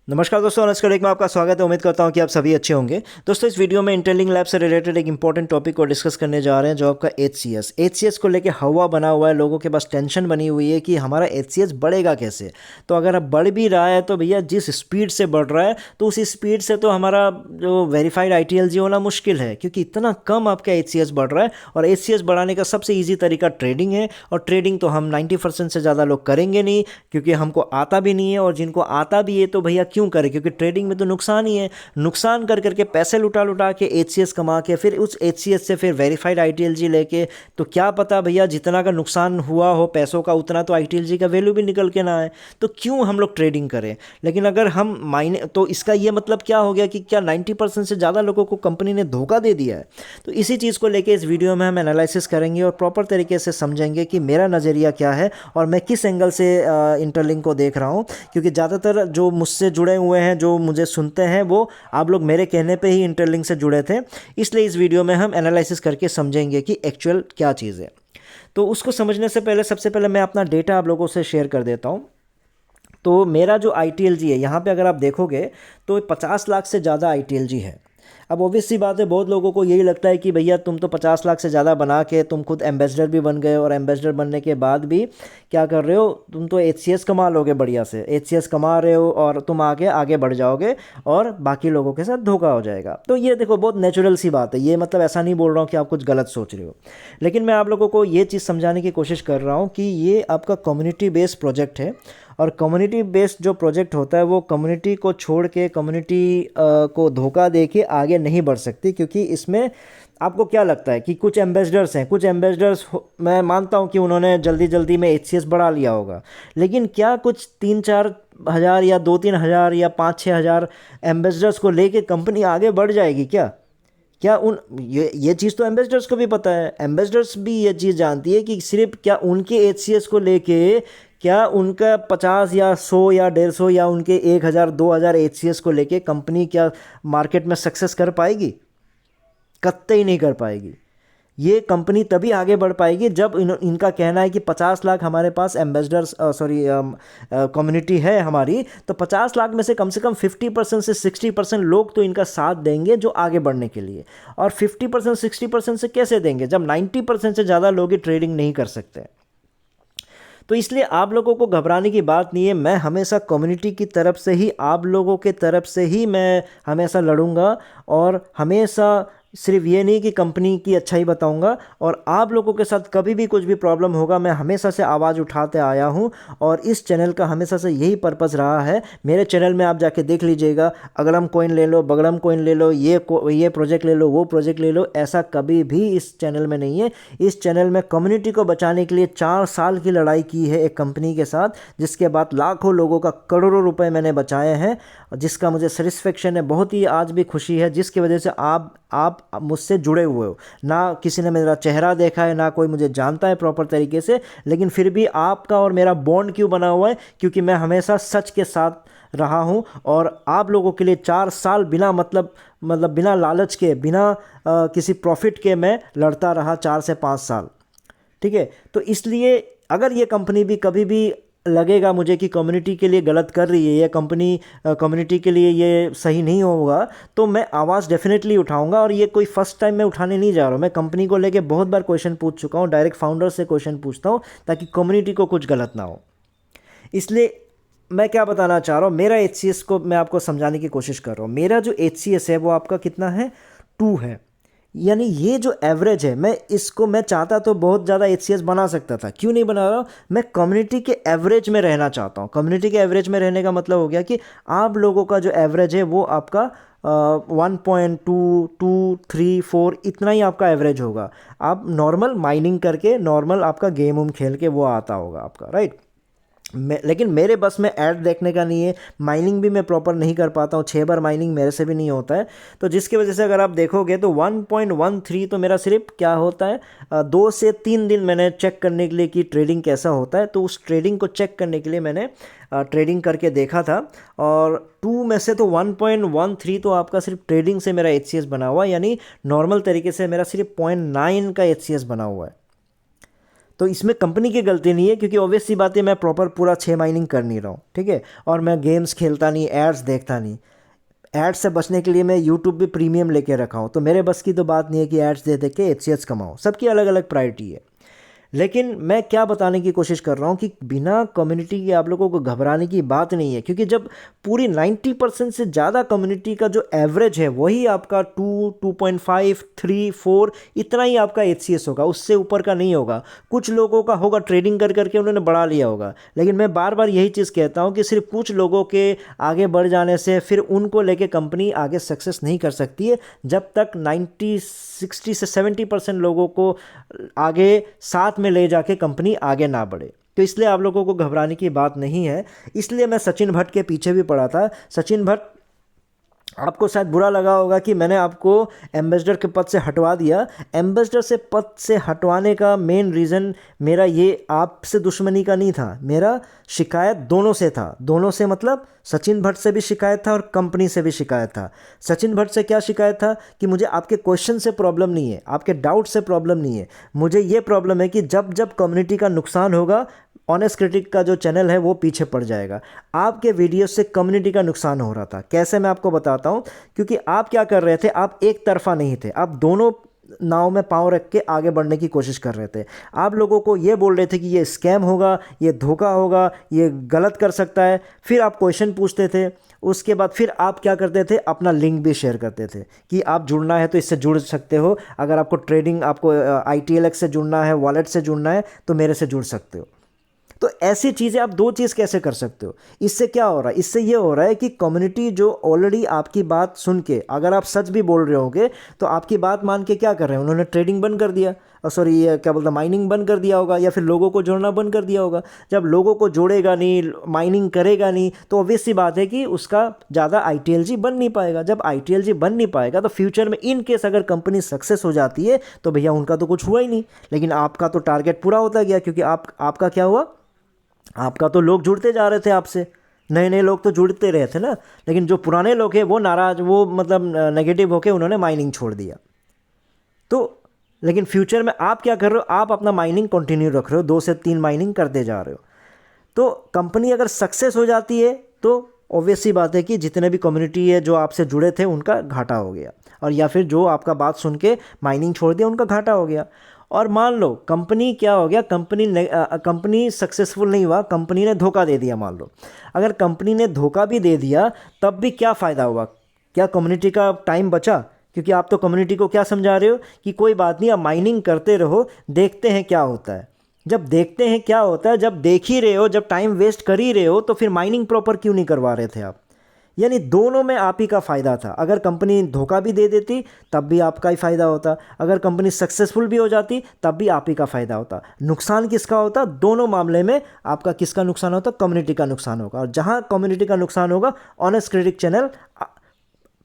नमस्कार दोस्तों, अनस करेक्ट में आपका स्वागत है। उम्मीद करता हूं कि आप सभी अच्छे होंगे। दोस्तों, इस वीडियो में इंटेलिंक लैब से रिलेटेड एक इंपॉर्टेंट टॉपिक को डिस्कस करने जा रहे हैं, जो आपका एचसीएस को लेके हवा बना हुआ है। लोगों के पास टेंशन बनी हुई है कि हमारा एचसीएस बढ़ेगा कैसे। तो अगर अब बढ़ भी रहा है तो भैया जिस स्पीड से बढ़ रहा है तो उस स्पीड से तो हमारा जो वेरीफाइड आईटीएलजी होना मुश्किल है, क्योंकि इतना कम आपका एचसीएस बढ़ रहा है। और एचसीएस बढ़ाने का सबसे ईजी तरीका ट्रेडिंग है, और ट्रेडिंग तो हम 90% से ज़्यादा लोग करेंगे नहीं, क्योंकि हमको आता भी नहीं है। और जिनको आता भी है तो भैया क्यों करें, क्योंकि ट्रेडिंग में तो नुकसान ही है। नुकसान कर करके पैसे लुटा लुटा के एचसीएस कमा के फिर उस एचसीएस से फिर वेरीफाइड आईटीएलजी लेके, तो क्या पता भैया जितना का नुकसान हुआ हो पैसों का, उतना तो आईटीएलजी का वैल्यू भी निकल के ना आए। तो क्यों हम लोग ट्रेडिंग करें। लेकिन अगर हम मायने, तो इसका ये मतलब क्या हो गया कि क्या 90% से ज़्यादा लोगों को कंपनी ने धोखा दे दिया है। तो इसी चीज़ को लेके इस वीडियो में हम एनालिसिस करेंगे और प्रॉपर तरीके से समझेंगे कि मेरा नज़रिया क्या है और मैं किस एंगल से इंटरलिंक को देख रहा हूँ। क्योंकि ज़्यादातर जो मुझसे जुड़े हुए हैं, जो मुझे सुनते हैं, वो आप लोग मेरे कहने पे ही इंटरलिंक से जुड़े थे। इसलिए इस वीडियो में हम एनालिसिस करके समझेंगे कि एक्चुअल क्या चीज़ है। तो उसको समझने से पहले सबसे पहले मैं अपना डेटा आप लोगों से शेयर कर देता हूँ। तो मेरा जो आईटीएलजी है, यहाँ पे अगर आप देखोगे तो 50 लाख से ज़्यादा आईटीएलजी है। अब ऑब्वियस सी बात है, बहुत लोगों को यही लगता है कि भैया तुम तो 50 लाख से ज़्यादा बना के तुम खुद एम्बेसडर भी बन गए, और एम्बेसडर बनने के बाद भी क्या कर रहे हो, तुम तो एचसीएस कमा लोगे, बढ़िया से एचसीएस कमा रहे हो और तुम आगे बढ़ जाओगे और बाकी लोगों के साथ धोखा हो जाएगा। तो ये देखो, बहुत नेचुरल सी बात है ये, मतलब ऐसा नहीं बोल रहा हूँ कि आप कुछ गलत सोच रहे हो। लेकिन मैं आप लोगों को ये चीज़ समझाने की कोशिश कर रहा हूँ कि ये आपका कम्युनिटी बेस्ड प्रोजेक्ट है। और कम्युनिटी बेस्ड जो प्रोजेक्ट होता है वो कम्युनिटी को छोड़ के, कम्युनिटी को धोखा दे के आगे नहीं बढ़ सकती। क्योंकि इसमें आपको क्या लगता है कि कुछ एम्बेसडर्स हैं, कुछ एम्बेसडर्स मैं मानता हूँ कि उन्होंने जल्दी जल्दी में एचसीएस बढ़ा लिया होगा। लेकिन क्या कुछ 3-4 हज़ार या 2-3 हज़ार या 5-6 हज़ार एम्बेसडर्स को लेके कंपनी आगे बढ़ जाएगी क्या? क्या उन ये चीज़ तो एम्बेसडर्स को भी पता है। एम्बेसडर्स भी ये चीज़ जानती है कि सिर्फ क्या उनके एचसीएस को लेके, क्या उनका 50 या 100 या 150 या उनके 1000-2000 एचसीएस को लेके कंपनी क्या मार्केट में सक्सेस कर पाएगी? कतई नहीं कर पाएगी। ये कंपनी तभी आगे बढ़ पाएगी जब इनका कहना है कि 50 लाख हमारे पास एम्बेसडर्स कम्युनिटी है हमारी, तो 50 लाख में से कम 50% से 60% लोग तो इनका साथ देंगे जो आगे बढ़ने के लिए। और 50% 60% से कैसे देंगे जब 90% से ज़्यादा लोग ही ट्रेडिंग नहीं कर सकते। तो इसलिए आप लोगों को घबराने की बात नहीं है। मैं हमेशा कम्युनिटी की तरफ से ही, आप लोगों के तरफ से ही मैं हमेशा लड़ूंगा, और हमेशा सिर्फ ये नहीं कि कंपनी की अच्छाई बताऊंगा। और आप लोगों के साथ कभी भी कुछ भी प्रॉब्लम होगा, मैं हमेशा से आवाज़ उठाते आया हूं, और इस चैनल का हमेशा से यही पर्पस रहा है। मेरे चैनल में आप जाके देख लीजिएगा, अगड़म कॉइन ले लो, बगड़म कॉइन ले लो, ये प्रोजेक्ट ले लो, वो प्रोजेक्ट ले लो, ऐसा कभी भी इस चैनल में नहीं है। इस चैनल में कम्युनिटी को बचाने के लिए 4 साल की लड़ाई की है एक कंपनी के साथ, जिसके बाद लाखों लोगों का करोड़ों रुपए मैंने बचाए हैं, जिसका मुझे सेटिस्फेक्शन है, बहुत ही आज भी खुशी है, जिसकी वजह से आप मुझसे जुड़े हुए हो। ना किसी ने मेरा चेहरा देखा है, ना कोई मुझे जानता है प्रॉपर तरीके से, लेकिन फिर भी आपका और मेरा बॉन्ड क्यों बना हुआ है? क्योंकि मैं हमेशा सच के साथ रहा हूं, और आप लोगों के लिए 4 साल बिना मतलब बिना लालच के, बिना किसी प्रॉफिट के मैं लड़ता रहा 4 से 5 साल। ठीक है, तो इसलिए अगर ये कंपनी भी कभी भी लगेगा मुझे कि कम्युनिटी के लिए गलत कर रही है, ये कंपनी कम्युनिटी के लिए ये सही नहीं होगा, तो मैं आवाज़ डेफिनेटली उठाऊंगा। और ये कोई फर्स्ट टाइम मैं उठाने नहीं जा रहा हूँ। मैं कंपनी को लेके बहुत बार क्वेश्चन पूछ चुका हूँ, डायरेक्ट फाउंडर से क्वेश्चन पूछता हूँ ताकि कम्युनिटी को कुछ गलत ना हो। इसलिए मैं क्या बताना चाह रहा हूँ, मेरा एचसीएस को मैं आपको समझाने की कोशिश कर रहा हूँ। मेरा जो एचसीएस है वो आपका कितना है? 2 है। यानी ये जो एवरेज है, मैं चाहता तो बहुत ज़्यादा एचसीएस बना सकता था, क्यों नहीं बना रहा हूँ? मैं कम्युनिटी के एवरेज में रहना चाहता हूँ। कम्युनिटी के एवरेज में रहने का मतलब हो गया कि आप लोगों का जो एवरेज है वो आपका 1.2, 2, 3, 4 इतना ही आपका एवरेज होगा। आप नॉर्मल माइनिंग करके, नॉर्मल आपका गेम उम खेल के वो आता होगा आपका, राइट। लेकिन मेरे बस में ऐड देखने का नहीं है। माइनिंग भी मैं प्रॉपर नहीं कर पाता हूँ, 6 बार माइनिंग मेरे से भी नहीं होता है। तो जिसकी वजह से अगर आप देखोगे तो 1.13 तो मेरा सिर्फ क्या होता है, 2 से 3 दिन मैंने चेक करने के लिए कि ट्रेडिंग कैसा होता है, तो उस ट्रेडिंग को चेक करने के लिए मैंने ट्रेडिंग करके देखा था। और 2 में से तो 1.13 तो आपका सिर्फ ट्रेडिंग से मेरा एचसीएस बना हुआ है, यानी नॉर्मल तरीके से मेरा सिर्फ 0.9 का एचसीएस बना हुआ है। तो इसमें कंपनी की गलती नहीं है, क्योंकि ऑब्वियस सी बात है मैं प्रॉपर पूरा 6 माइनिंग कर नहीं रहा हूँ, ठीक है। और मैं गेम्स खेलता नहीं, एड्स देखता नहीं। एड्स से बचने के लिए मैं यूट्यूब भी प्रीमियम लेके रखा हूँ। तो मेरे बस की तो बात नहीं है कि एड्स दे दे के एचसीएस कमाओ, सबकी अलग अलग प्रायोरिटी है। लेकिन मैं क्या बताने की कोशिश कर रहा हूँ कि बिना कम्युनिटी के आप लोगों को घबराने की बात नहीं है, क्योंकि जब पूरी 90% से ज़्यादा कम्युनिटी का जो एवरेज है वही आपका 2.5 3 4 इतना ही आपका एचसीएस होगा, उससे ऊपर का नहीं होगा। कुछ लोगों का होगा, ट्रेडिंग कर करके उन्होंने बढ़ा लिया होगा। लेकिन मैं बार बार यही चीज़ कहता हूँ कि सिर्फ कुछ लोगों के आगे बढ़ जाने से फिर उनको लेके कंपनी आगे सक्सेस नहीं कर सकती है, जब तक 60 से 70% लोगों को आगे साथ में ले जाके कंपनी आगे ना बढ़े। तो इसलिए आप लोगों को घबराने की बात नहीं है। इसलिए मैं सचिन भट्ट के पीछे भी पड़ा था। सचिन भट्ट, आपको शायद बुरा लगा होगा कि मैंने आपको एम्बेसडर के पद से हटवा दिया। एम्बेसडर से पद से हटवाने का मेन रीज़न मेरा ये आपसे दुश्मनी का नहीं था, मेरा शिकायत दोनों से था। दोनों से मतलब सचिन भट्ट से भी शिकायत था और कंपनी से भी शिकायत था। सचिन भट्ट से क्या शिकायत था कि मुझे आपके क्वेश्चन से प्रॉब्लम नहीं है, आपके डाउट से प्रॉब्लम नहीं है, मुझे ये प्रॉब्लम है कि जब जब कम्युनिटी का नुकसान होगा, ऑनेस्ट क्रिटिक का जो चैनल है वो पीछे पड़ जाएगा। आपके वीडियो से कम्युनिटी का नुकसान हो रहा था। कैसे, मैं आपको बताता हूँ। क्योंकि आप क्या कर रहे थे, आप एक तरफा नहीं थे, आप दोनों नाव में पाँव रख के आगे बढ़ने की कोशिश कर रहे थे। आप लोगों को ये बोल रहे थे कि ये स्कैम होगा, ये धोखा होगा, ये गलत कर सकता है। फिर आप क्वेश्चन पूछते थे, उसके बाद फिर आप क्या करते थे, अपना लिंक भी शेयर करते थे कि आप जुड़ना है तो इससे जुड़ सकते हो। अगर आपको ट्रेडिंग, आपको ITLX से जुड़ना है, वॉलेट से जुड़ना है तो मेरे से जुड़ सकते हो। तो ऐसी चीज़ें आप दो चीज़ कैसे कर सकते हो। इससे क्या हो रहा है, इससे ये हो रहा है कि कम्युनिटी जो ऑलरेडी आपकी बात सुन के, अगर आप सच भी बोल रहे होगे तो आपकी बात मान के क्या कर रहे हैं, उन्होंने ट्रेडिंग बंद कर दिया, सॉरी ये क्या बोलता, माइनिंग बंद कर दिया होगा, या फिर लोगों को जोड़ना बंद कर दिया होगा। जब लोगों को जोड़ेगा नहीं, माइनिंग करेगा नहीं, तो ऑब्वियस सी बात है कि उसका ज़्यादा ITLG बन नहीं पाएगा। जब ITLG बन नहीं पाएगा तो फ्यूचर में इन केस अगर कंपनी सक्सेस हो जाती है तो भैया उनका तो कुछ हुआ ही नहीं, लेकिन आपका तो टारगेट पूरा होता गया। क्योंकि आपका क्या हुआ, आपका तो लोग जुड़ते जा रहे थे आपसे, नए नए लोग तो जुड़ते रहे थे ना। लेकिन जो पुराने लोग हैं वो नाराज़, वो मतलब नेगेटिव होके उन्होंने माइनिंग छोड़ दिया। तो लेकिन फ्यूचर में आप क्या कर रहे हो, आप अपना माइनिंग कंटिन्यू रख रहे हो, 2 से 3 माइनिंग करते जा रहे हो। तो कंपनी अगर सक्सेस हो जाती है तो ऑब्वियस सी बात है कि जितने भी कम्युनिटी है जो आपसे जुड़े थे उनका घाटा हो गया, और या फिर जो आपका बात सुन के माइनिंग छोड़ दिया उनका घाटा हो गया। और मान लो कंपनी क्या हो गया, कंपनी सक्सेसफुल नहीं हुआ, कंपनी ने धोखा दे दिया। मान लो अगर कंपनी ने धोखा भी दे दिया तब भी क्या फ़ायदा हुआ, क्या कम्युनिटी का टाइम बचा? क्योंकि आप तो कम्युनिटी को क्या समझा रहे हो कि कोई बात नहीं, आप माइनिंग करते रहो, देखते हैं क्या होता है। जब देखते हैं क्या होता है, जब देख ही रहे हो, जब टाइम वेस्ट कर ही रहे हो, तो फिर माइनिंग प्रॉपर क्यों नहीं करवा रहे थे आप? यानी दोनों में आप ही का फ़ायदा था। अगर कंपनी धोखा भी दे देती तब भी आपका ही फ़ायदा होता, अगर कंपनी सक्सेसफुल भी हो जाती तब भी आप ही का फ़ायदा होता। नुकसान किसका होता? दोनों मामले में आपका किसका नुकसान होता? कम्युनिटी का नुकसान होगा। और जहाँ कम्युनिटी का नुकसान होगा, ऑनेस्ट क्रिटिक चैनल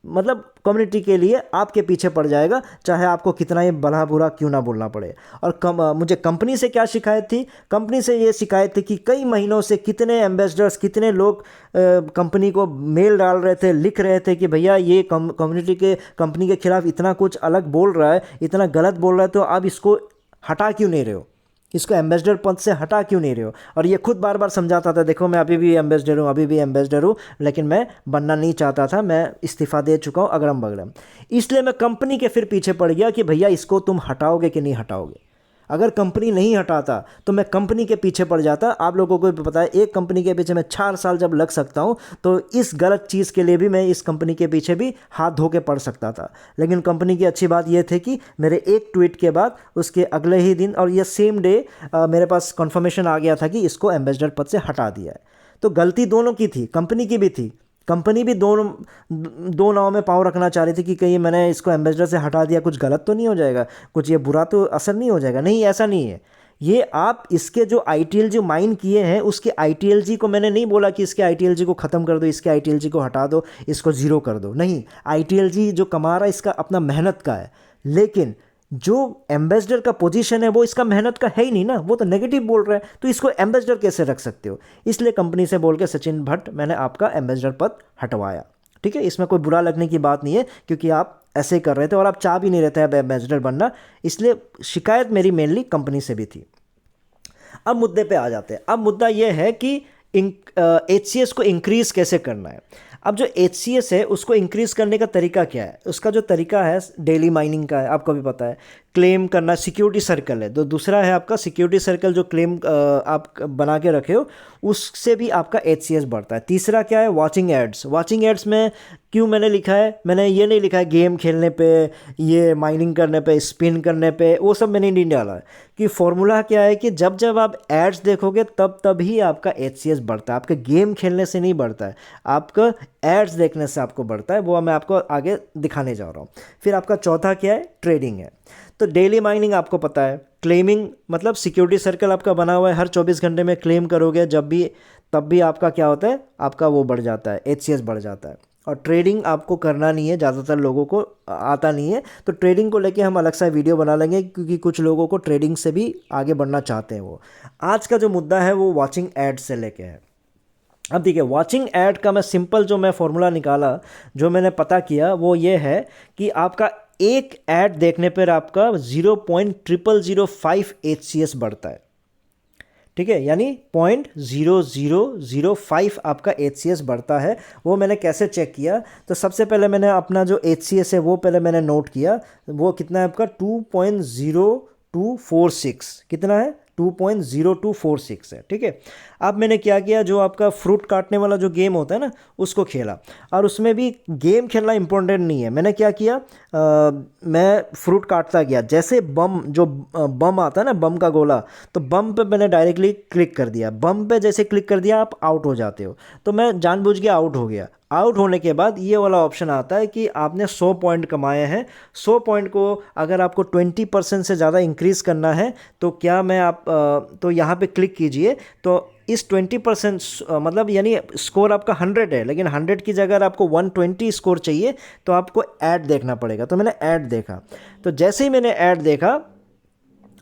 मतलब कम्युनिटी के लिए आपके पीछे पड़ जाएगा, चाहे आपको कितना ही भला बुरा क्यों ना बोलना पड़े। और मुझे कंपनी से क्या शिकायत थी? कंपनी से ये शिकायत थी कि कई महीनों से कितने एम्बेसडर्स, कितने लोग कंपनी को मेल डाल रहे थे, लिख रहे थे कि भैया ये कंपनी के खिलाफ इतना कुछ अलग बोल रहा है, इतना गलत बोल रहा है, तो आप इसको हटा क्यों नहीं रहे हो, इसको एम्बेसडर पद से हटा क्यों नहीं रहे हो? और ये खुद बार बार समझाता था, देखो मैं अभी भी एम्बेसडर हूँ, अभी भी एम्बेसडर हूँ, लेकिन मैं बनना नहीं चाहता था, मैं इस्तीफ़ा दे चुका हूँ, अगड़म बगड़म। इसलिए मैं कंपनी के फिर पीछे पड़ गया कि भैया इसको तुम हटाओगे कि नहीं हटाओगे। अगर कंपनी नहीं हटाता तो मैं कंपनी के पीछे पड़ जाता। आप लोगों को भी पता है, एक कंपनी के पीछे मैं 4 साल जब लग सकता हूँ तो इस गलत चीज़ के लिए भी मैं इस कंपनी के पीछे भी हाथ धो के पड़ सकता था। लेकिन कंपनी की अच्छी बात यह थी कि मेरे एक ट्वीट के बाद उसके अगले ही दिन और ये सेम डे मेरे पास कन्फर्मेशन आ गया था कि इसको एम्बेसडर पद से हटा दिया है। तो गलती दोनों की थी, कंपनी की भी थी। कंपनी भी दो नाव में पाँव रखना चाह रही थी कि कहीं मैंने इसको एम्बेसडर से हटा दिया, कुछ गलत तो नहीं हो जाएगा, कुछ ये बुरा तो असर नहीं हो जाएगा। नहीं, ऐसा नहीं है। ये आप इसके जो ITLG माइन किए हैं उसके ITLG को मैंने नहीं बोला कि इसके ITLG को ख़त्म कर दो, इसके ITLG को हटा दो, इसको ज़ीरो कर दो। नहीं, ITLG जो कमा रहा है इसका अपना मेहनत का है, लेकिन जो एम्बेसडर का पोजीशन है वो इसका मेहनत का है ही नहीं ना, वो तो नेगेटिव बोल रहा है, तो इसको एम्बेसडर कैसे रख सकते हो? इसलिए कंपनी से बोल के सचिन भट्ट मैंने आपका एम्बेसडर पद हटवाया। ठीक है, इसमें कोई बुरा लगने की बात नहीं है, क्योंकि आप ऐसे ही कर रहे थे और आप चाह भी नहीं रहते अब एम्बेसडर बनना। इसलिए शिकायत मेरी मेनली कंपनी से भी थी। अब मुद्दे पे आ जाते हैं। अब मुद्दा ये है कि HCS को इंक्रीज़ कैसे करना है। अब जो HCS है उसको इंक्रीज़ करने का तरीका क्या है, उसका जो तरीका है डेली माइनिंग का है, आपको भी पता है। क्लेम करना सिक्योरिटी सर्कल है, तो दूसरा है आपका सिक्योरिटी सर्कल जो क्लेम आप बना के रखे हो, उससे भी आपका HCS बढ़ता है। तीसरा क्या है, वॉचिंग एड्स। वॉचिंग एड्स में क्यों मैंने लिखा है, मैंने ये नहीं लिखा है गेम खेलने पे, ये माइनिंग करने पे, स्पिन करने पे, वो सब मैंने नहीं डाला है। कि फॉर्मूला क्या है कि जब जब आप एड्स देखोगे तब तभी आपका HCS बढ़ता है, आपके गेम खेलने से नहीं बढ़ता है, आपका एड्स देखने से आपको बढ़ता है। वो मैं आपको आगे दिखाने जा रहा हूँ। फिर आपका चौथा क्या है, ट्रेडिंग है। तो डेली माइनिंग आपको पता है, क्लेमिंग मतलब सिक्योरिटी सर्कल आपका बना हुआ है, हर 24 घंटे में क्लेम करोगे जब भी, तब भी आपका क्या होता है, आपका वो बढ़ जाता है, HCS बढ़ जाता है। और ट्रेडिंग आपको करना नहीं है, ज़्यादातर लोगों को आता नहीं है, तो ट्रेडिंग को लेके हम अलग सा वीडियो बना लेंगे, क्योंकि कुछ लोगों को ट्रेडिंग से भी आगे बढ़ना चाहते हैं। वो आज का जो मुद्दा है वो वॉचिंग एड से लेके है। अब देखिए, वॉचिंग एड का मैं सिंपल जो मैं फॉर्मूला निकाला, जो मैंने पता किया, वो ये है कि आपका एक ऐड देखने पर आपका 0.0005 HCS बढ़ता है। ठीक है, यानी 0.0005 आपका HCS बढ़ता है। वो मैंने कैसे चेक किया, तो सबसे पहले मैंने अपना जो HCS है वो पहले मैंने नोट किया। वो कितना है आपका, 2.0246। कितना है, 2.0246 है। ठीक है, अब मैंने क्या किया, जो आपका फ्रूट काटने वाला जो गेम होता है ना, उसको खेला। और उसमें भी गेम खेलना इंपॉर्टेंट नहीं है। मैंने क्या किया, मैं फ्रूट काटता गया, जैसे बम, जो बम आता है ना, बम का गोला, तो बम पे मैंने डायरेक्टली क्लिक कर दिया। बम पे जैसे क्लिक कर दिया आप आउट हो जाते हो, तो मैं जानबूझ के आउट हो गया। आउट होने के बाद ये वाला ऑप्शन आता है कि आपने 100 पॉइंट कमाए हैं। 100 पॉइंट को अगर आपको 20% से ज़्यादा इंक्रीज़ करना है, तो क्या मैं आप तो यहाँ पे क्लिक कीजिए। तो इस 20% मतलब यानी स्कोर आपका 100 है, लेकिन 100 की जगह अगर आपको 120 स्कोर चाहिए तो आपको ऐड देखना पड़ेगा। तो मैंने ऐड देखा, तो जैसे ही मैंने ऐड देखा,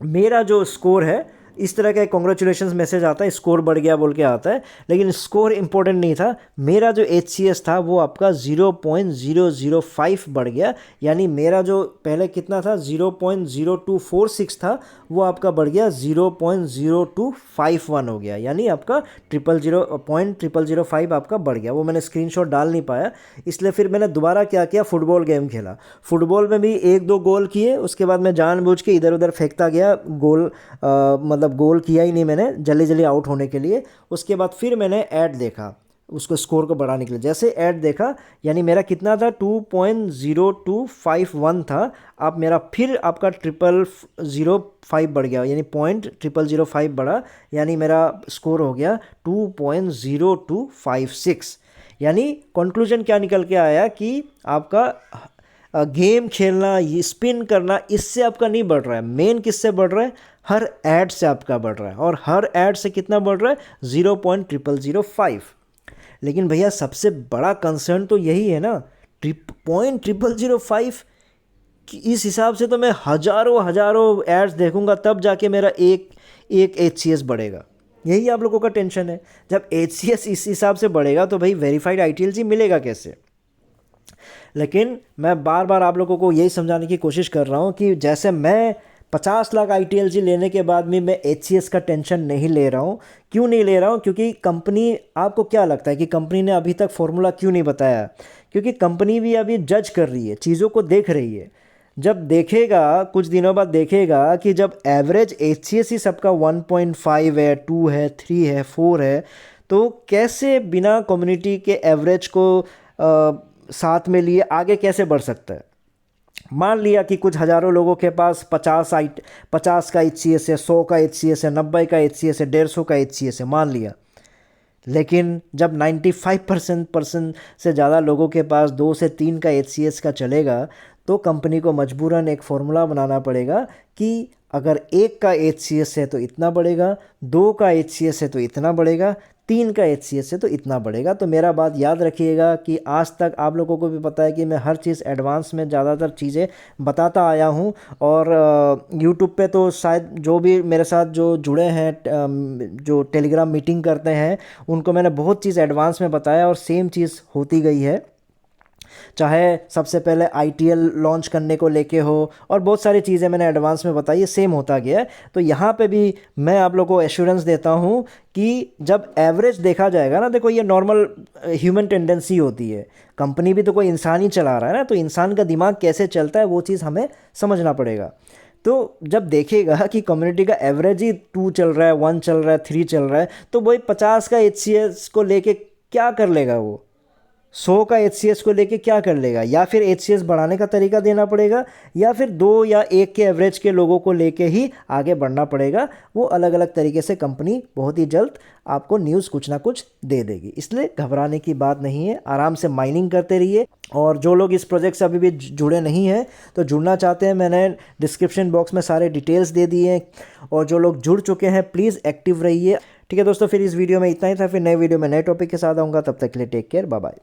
मेरा जो स्कोर है, इस तरह का कॉन्ग्रेचुलेशंस मैसेज आता है, स्कोर बढ़ गया बोल के आता है, लेकिन स्कोर इंपॉर्टेंट नहीं था। मेरा जो HCS था वो आपका 0.005 बढ़ गया। यानी मेरा जो पहले कितना था, 0.0246 था, वो आपका बढ़ गया 0.0251 हो गया। यानी आपका 0.0005 आपका बढ़ गया। वो मैंने स्क्रीनशॉट डाल नहीं पाया, इसलिए फिर मैंने दोबारा क्या किया, फुटबॉल गेम खेला। फुटबॉल में भी 1-2 गोल किए, उसके बाद मैं जानबूझ के इधर उधर फेंकता गया, गोल मतलब गोल किया ही नहीं मैंने, जल्दी जल्दी आउट होने के लिए। उसके बाद फिर मैंने ऐड देखा, उसको स्कोर को बढ़ाने के लिए। जैसे ऐड देखा, यानी मेरा कितना था, 2.0251 था। अब मेरा फिर आपका 0005 बढ़ गया, यानी 0.0005 बढ़ा, यानी मेरा स्कोर हो गया 2.0256। यानी कंक्लूजन क्या निकल के आया कि आपका गेम खेलना, ये स्पिन करना, इससे आपका नहीं बढ़ रहा है। मेन किससे बढ़ रहा है, हर ऐड से आपका बढ़ रहा है। और हर ऐड से कितना बढ़ रहा है, 0.0005। लेकिन भैया सबसे बड़ा कंसर्न तो यही है ना, 0.0005। इस हिसाब से तो मैं हज़ारों हज़ारों एड्स देखूंगा तब जाके मेरा एक HCS बढ़ेगा। यही आप लोगों का टेंशन है। जब HCS इस हिसाब से बढ़ेगा तो भाई वेरीफाइड ITLG मिलेगा कैसे। लेकिन मैं बार बार आप लोगों को यही समझाने की कोशिश कर रहा हूँ कि जैसे मैं 50 लाख ITLG लेने के बाद भी मैं HCS का टेंशन नहीं ले रहा हूँ। क्यों नहीं ले रहा हूँ, क्योंकि कंपनी, आपको क्या लगता है कि कंपनी ने अभी तक फॉर्मूला क्यों नहीं बताया? क्योंकि कंपनी भी अभी जज कर रही है, चीज़ों को देख रही है। जब देखेगा, कुछ दिनों बाद देखेगा कि जब एवरेज HCS ही सबका 1.5 है, 2 है, 3 है, 4 है, तो कैसे बिना कम्युनिटी के एवरेज को साथ में लिए आगे कैसे बढ़ सकता है। मान लिया कि कुछ हज़ारों लोगों के पास 50 का HCS है, 100 का HCS है, 90 का HCS है, 150 का HCS है, मान लिया। लेकिन जब 95% से ज़्यादा लोगों के पास 2 से 3 का HCS का चलेगा, तो कंपनी को मजबूरन एक फ़ॉर्मूला बनाना पड़ेगा कि अगर 1 का HCS है तो इतना बढ़ेगा, 2 का HCS है तो इतना बढ़ेगा, 3 का HCS है तो इतना बढ़ेगा। तो मेरा बात याद रखिएगा कि आज तक आप लोगों को भी पता है कि मैं हर चीज़ एडवांस में ज़्यादातर चीज़ें बताता आया हूँ। और यूट्यूब पे तो शायद जो भी मेरे साथ जो जुड़े हैं, जो टेलीग्राम मीटिंग करते हैं, उनको मैंने बहुत चीज़ एडवांस में बताया और सेम चीज़ होती गई है। चाहे सबसे पहले ITL लॉन्च करने को लेके हो और बहुत सारी चीज़ें मैंने एडवांस में बताई, ये सेम होता गया है। तो यहाँ पे भी मैं आप लोगों को एश्योरेंस देता हूँ कि जब एवरेज देखा जाएगा ना, देखो ये नॉर्मल ह्यूमन टेंडेंसी होती है, कंपनी भी तो कोई इंसान ही चला रहा है ना, तो इंसान का दिमाग कैसे चलता है वो चीज़ हमें समझना पड़ेगा। तो जब देखेगा कि कम्युनिटी का एवरेज ही 2 चल रहा है, 1 चल रहा है, 3 चल रहा है, तो वही 50 का HCS को लेके क्या कर लेगा, वो 100 का HCS को लेके क्या कर लेगा? या फिर HCS बढ़ाने का तरीका देना पड़ेगा, या फिर 2 या 1 के एवरेज के लोगों को लेके ही आगे बढ़ना पड़ेगा। वो अलग अलग तरीके से कंपनी बहुत ही जल्द आपको न्यूज़ कुछ ना कुछ दे देगी, इसलिए घबराने की बात नहीं है। आराम से माइनिंग करते रहिए। और जो लोग इस प्रोजेक्ट से अभी भी जुड़े नहीं हैं तो जुड़ना चाहते हैं, मैंने डिस्क्रिप्शन बॉक्स में सारे डिटेल्स दे दिए हैं। और जो लोग जुड़ चुके हैं प्लीज़ एक्टिव रहिए। ठीक है दोस्तों, फिर इस वीडियो में इतना ही था। फिर नए वीडियो में नए टॉपिक के साथ आऊँगा, तब तक के लिए टेक केयर, बाय बाय।